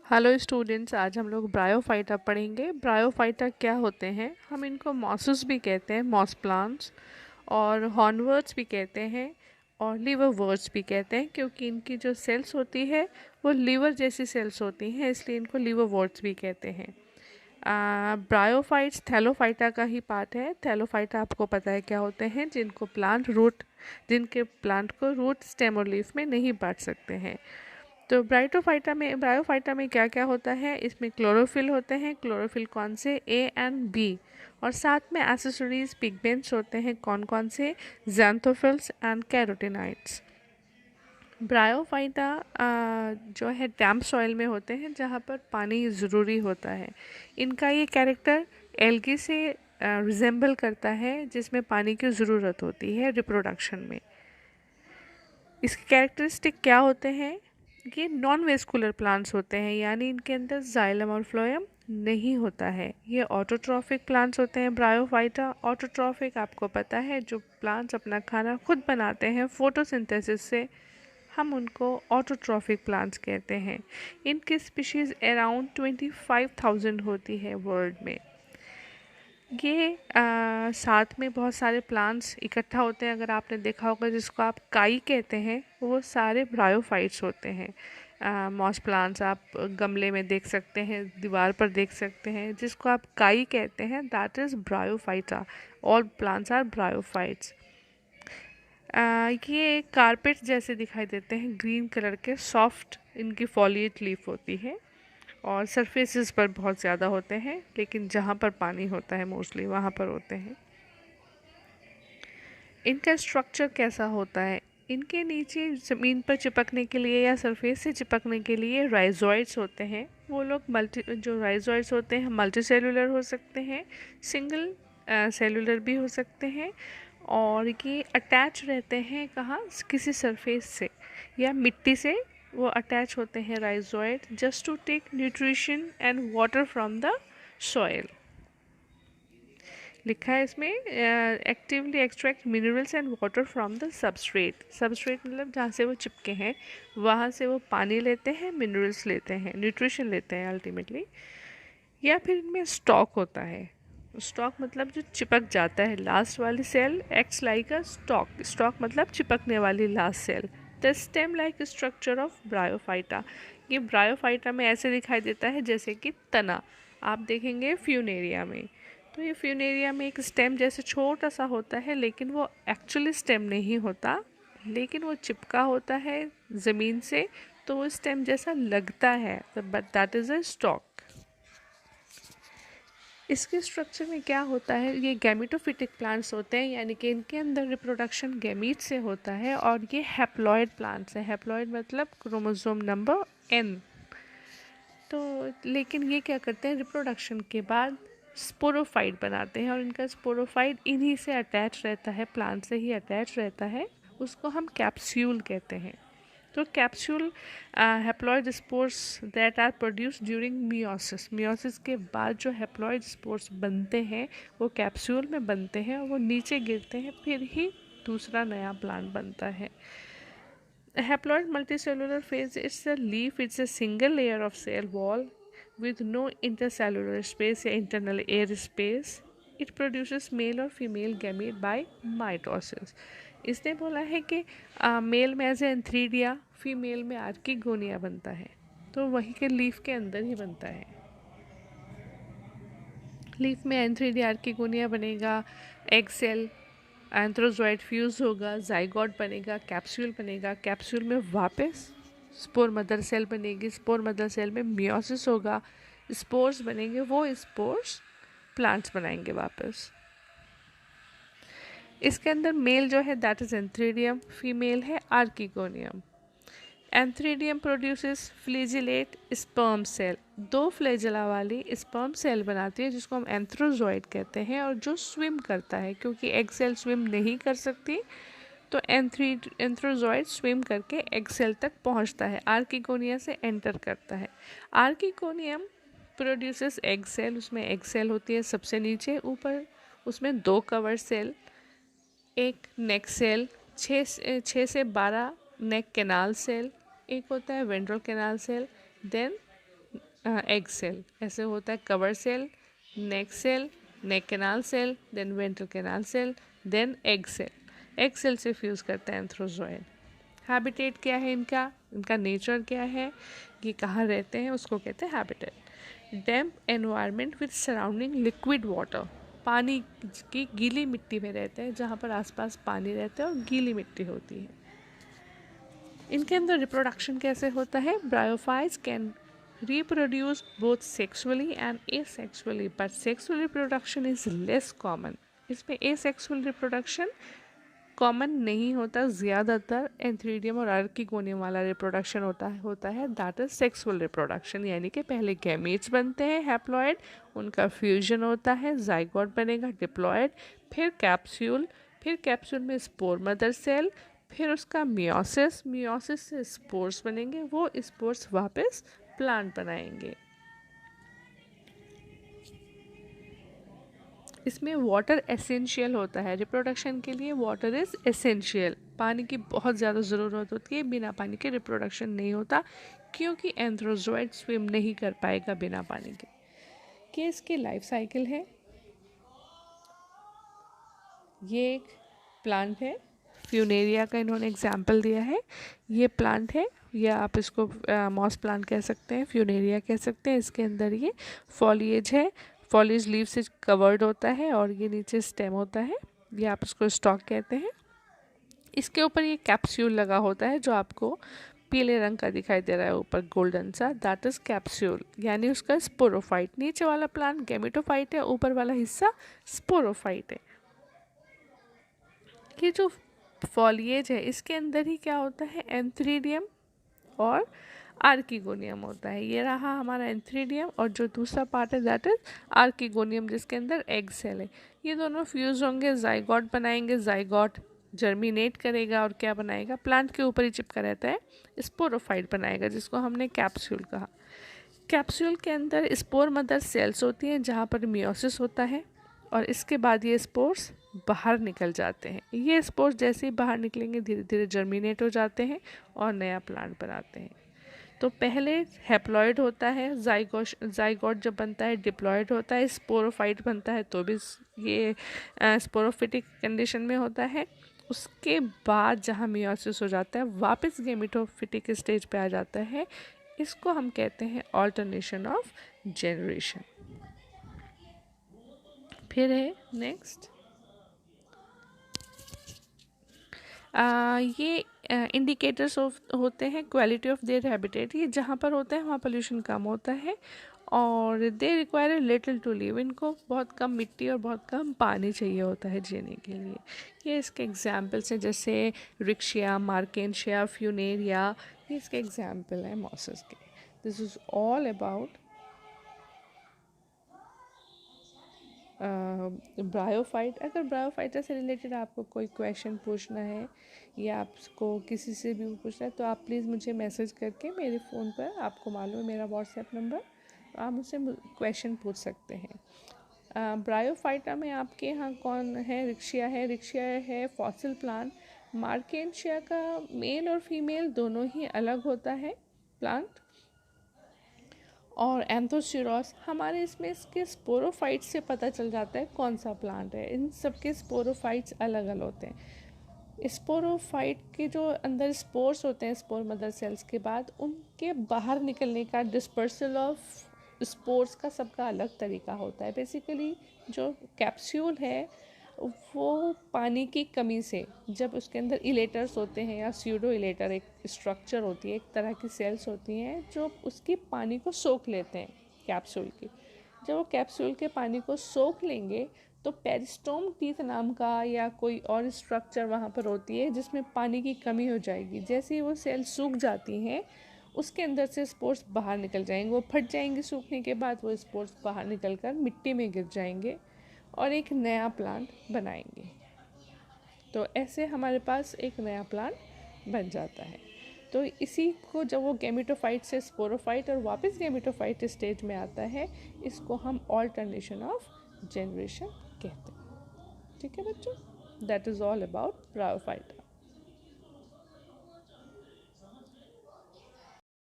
Hello students, आज हम लोग ब्रायोफाइटा पढ़ेंगे। ब्रायोफाइटा क्या होते हैं? हम इनको मॉसेस भी कहते हैं, मॉस प्लांट्स, और हॉर्नवर्ड्स भी कहते हैं, और लीवरवर्ड्स भी कहते हैं, क्योंकि इनकी जो सेल्स होती है वो लीवर जैसी सेल्स होती हैं, इसलिए इनको लीवरवर्ड्स भी कहते हैं। ब्रायोफाइट्स थैलोफाइटा का ही पार्ट है। थैलोफाइटा आपको पता है क्या होते हैं? जिनके प्लांट को रूट, स्टेम और लीफ में नहीं बांट सकते हैं। तो ब्रायोफाइटा में क्या क्या होता है? इसमें क्लोरोफिल होते हैं। क्लोरोफिल कौन से? A and B. और साथ में एसेसरीज पिगमेंट्स होते हैं। कौन कौन से? ज़ैंथोफिल्स एंड कैरोटीनाइड्स। ब्रायोफाइटा जो है डैम्प सॉइल में होते हैं, जहाँ पर पानी ज़रूरी होता है। इनका ये कैरेक्टर एल्गी से रिजेंबल करता है, जिसमें पानी की ज़रूरत होती है रिप्रोडक्शन में। इसके कैरेक्टरिस्टिक क्या होते हैं? ये नॉन वेस्कुलर प्लांट्स होते हैं, यानी इनके अंदर जाइलम और फ्लोएम नहीं होता है। ये ऑटोट्रॉफिक प्लांट्स होते हैं। ब्रायोफाइटा ऑटोट्रॉफिक, आपको पता है, जो प्लांट्स अपना खाना खुद बनाते हैं फोटोसिंथेसिस से, हम उनको ऑटोट्रॉफिक प्लांट्स कहते हैं। इनकी स्पीशीज़ अराउंड 25,000 होती है वर्ल्ड में। ये साथ में बहुत सारे प्लांट्स इकट्ठा होते हैं। अगर आपने देखा होगा, जिसको आप काई कहते हैं, वो सारे ब्रायोफाइट्स होते हैं। मॉस प्लांट्स आप गमले में देख सकते हैं, दीवार पर देख सकते हैं। जिसको आप काई कहते हैं, that is bryophyta. All plants are bryophytes. ये कारपेट जैसे दिखाई देते हैं, ग्रीन कलर के सॉफ्ट इनकी फॉलिएट लीफ होती है, और सरफेसेस पर बहुत ज़्यादा होते हैं, लेकिन जहाँ पर पानी होता है मोस्टली वहाँ पर होते हैं। इनका स्ट्रक्चर कैसा होता है? इनके नीचे ज़मीन पर चिपकने के लिए या सरफेस से चिपकने के लिए राइजोइड्स होते हैं। वो लोग जो राइजोइड्स होते हैं, मल्टी सेलुलर हो सकते हैं, सिंगल सेलुलर भी हो सकते हैं, और ये अटैच रहते हैं कहाँ? किसी सरफेस से या मिट्टी से वो अटैच होते हैं, rhizoid, just to take nutrition and water from the soil. लिखा है इसमें, actively extract minerals and water from the substrate. Substrate मतलब जहाँ से वो चिपके हैं, वहाँ से वो पानी लेते हैं, मिनरल्स लेते हैं, न्यूट्रिशन लेते हैं अल्टीमेटली। या फिर इनमें स्टॉक होता है। स्टॉक मतलब जो चिपक जाता है, लास्ट वाली cell acts like a stalk. Stalk मतलब चिपकने वाली last cell. The stem like structure of bryophyta. ये ब्रायोफाइटा में ऐसे दिखाई देता है जैसे कि तना आप देखेंगे फ्यूनेरिया में। तो ये फ्यूनेरिया में एक स्टेम जैसे छोटा सा होता है, लेकिन वो एक्चुअली स्टेम नहीं होता, लेकिन वो चिपका होता है ज़मीन से, तो वो स्टेम जैसा लगता है, but that is a stock. इसके स्ट्रक्चर में क्या होता है? ये गैमेटोफिटिक प्लांट्स होते हैं, यानी कि इनके अंदर रिप्रोडक्शन गैमीट से होता है, और ये हैप्लॉइड प्लांट्स हैं। हैप्लॉइड मतलब क्रोमोसोम नंबर n। तो लेकिन ये क्या करते हैं? रिप्रोडक्शन के बाद स्पोरोफाइट बनाते हैं, और इनका स्पोरोफाइट इन्हीं से अटैच रहता है, प्लांट से ही अटैच रहता है। उसको हम कैप्सूल कहते हैं। तो capsule haploid spores that are produce during meiosis. Meiosis के बाद जो हैप्लॉइड स्पोर्स बनते हैं, वो कैप्सूल में बनते हैं, और वो नीचे गिरते हैं, फिर ही दूसरा नया प्लांट बनता है। Haploid multicellular phase, it's a leaf, it's a single layer of cell wall with no intercellular space या internal air space. It produces male और female gamete by mitosis. इसने बोला है कि मेल में एज एंथ्रीडिया, फीमेल में archegonia बनता है, तो वही के लीफ के अंदर ही बनता है। लीफ में एंथ्रीडिया आर्किगोनिया बनेगा, एग सेल एंथ्रोजॉइड फ्यूज होगा, जाइगोट बनेगा, कैप्सूल बनेगा, कैप्सूल में वापस स्पोर मदर सेल बनेगी, स्पोर मदर सेल में मियोसिस होगा, स्पोर्स बनेंगे, वो स्पोर्स प्लांट्स बनाएंगे वापस। इसके अंदर मेल जो है दैट इज एंथ्रीडियम, फीमेल है archegonium. Antheridium produces flagellate sperm cell, दो फ्लैजिला वाली स्पर्म सेल बनाती है, जिसको हम एंथ्रोजॉइड कहते हैं, और जो स्विम करता है, क्योंकि एग सेल स्विम नहीं कर सकती, तो एंथ्रोजॉइड स्विम करके एग सेल तक पहुंचता है, आर्किगोनिया से एंटर करता है। आर्किगोनियम प्रोड्यूसेस एग सेल, उसमें एग सेल होती है सबसे नीचे, ऊपर उसमें दो कवर सेल, एक नेक सेल, 6 से 12 नेक कैनाल सेल, एक होता है ventral canal cell, then egg cell, ऐसे होता है cover cell, neck canal cell, then ventral canal cell, then egg cell. Egg cell से फ्यूज़ करता है एंथ्रोजोइड। हैबिटेट क्या है इनका, इनका नेचर क्या है, ये कहाँ रहते हैं, उसको कहते हैं habitat. Damp environment with surrounding liquid water, पानी की गीली मिट्टी में रहते हैं, जहाँ पर आसपास पानी रहता है और गीली मिट्टी होती है। इनके अंदर रिप्रोडक्शन कैसे होता है, bryophytes can reproduce both sexually and asexually, but sexual reproduction is less common। इसमें asexual reproduction कॉमन नहीं होता, ज़्यादातर एंथ्रीडियम और आर्किगोनियम वाला रिप्रोडक्शन होता है दैट इज सेक्सुअल रिप्रोडक्शन, यानी कि पहले गैमीट्स बनते हैं हैप्लॉइड, उनका फ्यूजन होता है, जाइगोट बनेगा, डिप्लॉइड, फिर कैप्सूल में स्पोर मदर सेल, फिर उसका मियोसिस से स्पोर्स बनेंगे, वो स्पोर्स वापस प्लांट बनाएंगे। इसमें वाटर एसेंशियल होता है, रिप्रोडक्शन के लिए वाटर इज़ एसेंशियल, पानी की बहुत ज़्यादा ज़रूरत होती है, बिना पानी के रिप्रोडक्शन नहीं होता, क्योंकि एंथ्रोजोइड स्विम नहीं कर पाएगा बिना पानी के। कि इसकी लाइफ साइकिल है, ये एक प्लांट है, फ्यूनेरिया का इन्होंने एग्जाम्पल दिया है, ये प्लांट है, या आप इसको मॉस प्लांट कह सकते हैं, फ्यूनेरिया कह सकते हैं। इसके अंदर ये फॉलिएज है, फॉलिएज लीव से कवर्ड होता है और ये नीचे स्टेम होता है, ये आप इसको स्टॉक कहते हैं। इसके ऊपर ये कैप्सूल लगा होता है जो आपको पीले रंग का दिखाई दे रहा है ऊपर गोल्डन सा, दैट इज कैप्सूल, यानी उसका स्पोरोफाइट। नीचे वाला प्लांट गैमेटोफाइट है, ऊपर वाला हिस्सा स्पोरोफाइट है। ये जो फॉलिएज है इसके अंदर ही क्या होता है, एंथ्रीडियम और आर्किगोनियम होता है। ये रहा हमारा एंथ्रीडियम और जो दूसरा पार्ट है दैट इज आर्किगोनियम, जिसके अंदर एग सेल है। ये दोनों फ्यूज होंगे, जाइगोट बनाएंगे, जाइगोट जर्मिनेट करेगा और क्या बनाएगा, प्लांट के ऊपर ही चिपका रहता है, स्पोरोफाइट बनाएगा, जिसको हमने कैप्सूल कहा। कैप्सूल के अंदर स्पोर मदर सेल्स होती हैं जहाँ पर मियोसिस होता है, और इसके बाद ये स्पोर्स बाहर निकल जाते हैं। ये स्पोर्स जैसे ही बाहर निकलेंगे धीरे धीरे जर्मिनेट हो जाते हैं और नया प्लांट बनाते हैं। तो पहले हैप्लॉइड होता है, जाइगोट जब बनता है डिप्लॉइड होता है, स्पोरोफाइट बनता है तो भी ये स्पोरोफिटिक कंडीशन में होता है। उसके बाद जहाँ मियोसिस हो जाता है वापस गैमेटोफिटिक स्टेज पे आ जाता है, इसको हम कहते हैं ऑल्टरनेशन ऑफ जनरेशन। फिर है नेक्स्ट, ये इंडिकेटर्स होते हैं क्वालिटी ऑफ देयर हैबिटेट। ये जहाँ पर होता है वहाँ पोल्यूशन कम होता है और they require little to live, इनको बहुत कम मिट्टी और बहुत कम पानी चाहिए होता है जीने के लिए। ये इसके एग्जाम्पल्स हैं, जैसे रिक्शिया, मार्केंशिया, फ्यूनेरिया, ये इसके एग्जाम्पल हैं मॉसेस के। This is all about bryophyte. अगर ब्रायोफाइटा से रिलेटेड आपको कोई क्वेश्चन पूछना है या आपको किसी से भी पूछना है तो आप प्लीज़ मुझे मैसेज करके मेरे फ़ोन पर, आपको मालूम है मेरा व्हाट्सएप नंबर, आप मुझसे क्वेश्चन पूछ सकते हैं। ब्रायोफाइटा में आपके यहाँ कौन है, रिक्शिया है फॉसिल प्लांट। मार्केंशिया का मेल और फीमेल दोनों ही अलग होता है प्लांट। और एंथोसिरोस, हमारे इसमें इसके स्पोरोफाइट्स से पता चल जाता है कौन सा प्लांट है। इन सब के स्पोरोफाइट्स अलग अलग होते हैं। स्पोरोफाइट के जो अंदर स्पोर्स होते हैं स्पोर मदर सेल्स के बाद, उनके बाहर निकलने का डिस्पर्सल ऑफ स्पोर्स का सबका अलग तरीका होता है। बेसिकली जो कैप्सूल है वो पानी की कमी से, जब उसके अंदर इलेटर्स होते हैं या स्यूडो इलेटर एक स्ट्रक्चर होती है, एक तरह की सेल्स होती हैं जो उसकी पानी को सोख लेते हैं कैप्सूल की। जब वो कैप्सूल के पानी को सोख लेंगे तो पेरिस्टोम टीथ नाम का या कोई और स्ट्रक्चर वहाँ पर होती है जिसमें पानी की कमी हो जाएगी। जैसे ही वो सेल सूख जाती हैं उसके अंदर से स्पोर्स बाहर निकल जाएंगे, वो फट जाएंगे सूखने के बाद, वो स्पोर्स बाहर निकल कर मिट्टी में गिर जाएंगे और एक नया प्लांट बनाएंगे। तो ऐसे हमारे पास एक नया प्लांट बन जाता है। तो इसी को जब वो गैमेटोफाइट से स्पोरोफाइट और वापस गैमेटोफाइट स्टेज में आता है, इसको हम ऑल्टरनेशन ऑफ जनरेशन कहते हैं। ठीक है बच्चों, that is all about bryophyta.